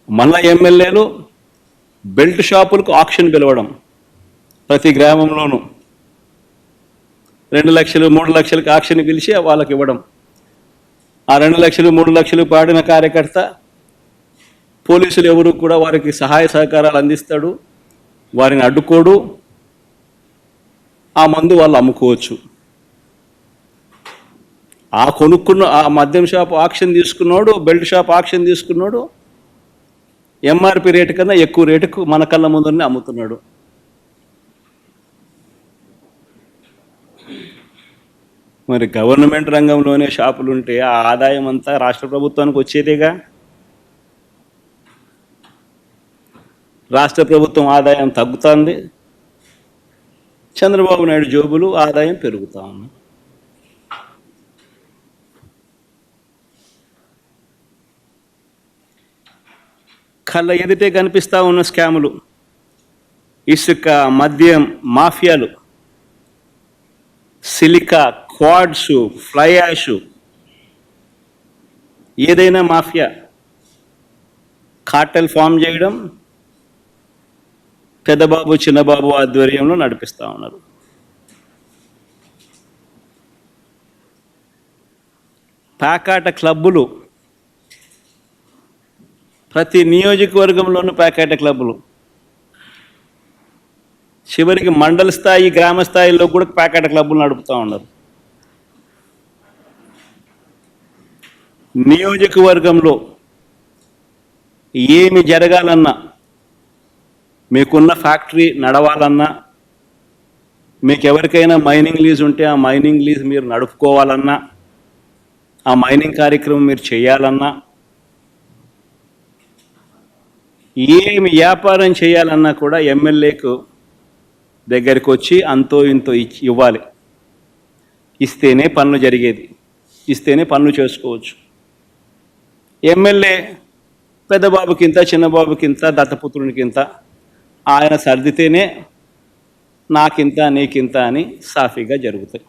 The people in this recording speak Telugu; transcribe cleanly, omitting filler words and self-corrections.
మళ్ళా ఎమ్మెల్యేలు బెల్ట్ షాపులకు ఆక్షన్ పిలవడం, ప్రతి గ్రామంలోనూ 2 లక్షలు 3 లక్షలకు ఆక్షన్ పిలిచి వాళ్ళకి ఇవ్వడం. ఆ 2 లక్షలు 3 లక్షలు పాడిన కార్యకర్త పోలీసులు ఎవరు కూడా వారికి సహాయ సహకారాలు అందిస్తాడు, వారిని అడ్డుకోడు, ఆ మందు వాళ్ళు అమ్ముకోవచ్చు. ఆ కొనుక్కున్న ఆ మద్యం షాప్ ఆక్షన్ తీసుకున్నాడు, బెల్ట్ షాప్ ఆక్షన్ తీసుకున్నాడు, ఎంఆర్పి రేటు కన్నా ఎక్కువ రేటుకు మన కళ్ళ ముందరనే అమ్ముతున్నాడు. మరి గవర్నమెంట్ రంగంలోనే షాపులుంటే ఆ ఆదాయం అంతా రాష్ట్ర ప్రభుత్వానికి వచ్చేదేగా. రాష్ట్ర ప్రభుత్వం ఆదాయం తగ్గుతుంది, చంద్రబాబు నాయుడు జోబులు ఆదాయం పెరుగుతా ఉంది. కళ్ళ ఎదుటే కనిపిస్తూ ఉన్న స్కాములు, ఇసుక, మద్యం మాఫియాలు, సిలికా, క్వాడ్స్, ఫ్లై యాష్, ఏదైనా మాఫియా కార్టెల్ ఫామ్ చేయడం పెద్దబాబు చిన్నబాబు ఆధ్వర్యంలో నడిపిస్తూ ఉన్నారు. ప్యాకాట క్లబ్బులు, ప్రతి నియోజకవర్గంలోనూ ప్యాకాట క్లబ్బులు, చివరికి మండల స్థాయి గ్రామ స్థాయిలో కూడా ప్యాకాట క్లబ్బులు నడుపుతూ ఉన్నారు. నియోజకవర్గంలో ఏమి జరగాలన్నా, మీకున్న ఫ్యాక్టరీ నడవాలన్నా, మీకు ఎవరికైనా మైనింగ్ లీజ్ ఉంటే ఆ మైనింగ్ లీజ్ మీరు నడుపుకోవాలన్నా, ఆ మైనింగ్ కార్యక్రమం మీరు చేయాలన్నా, ఏమి వ్యాపారం చేయాలన్నా కూడా ఎమ్మెల్యేకు దగ్గరికి వచ్చి అంతో ఇంతో ఇవ్వాలి. ఇస్తేనే పనులు జరిగేది, ఇస్తేనే పనులు చేసుకోవచ్చు. ఎమ్మెల్యే పెద్దబాబుకింత చిన్నబాబుకింత దత్తపుత్రునికింత ఆయన సర్దితేనే నాకింత నీకింత అని సాఫీగా జరుగుతాయి.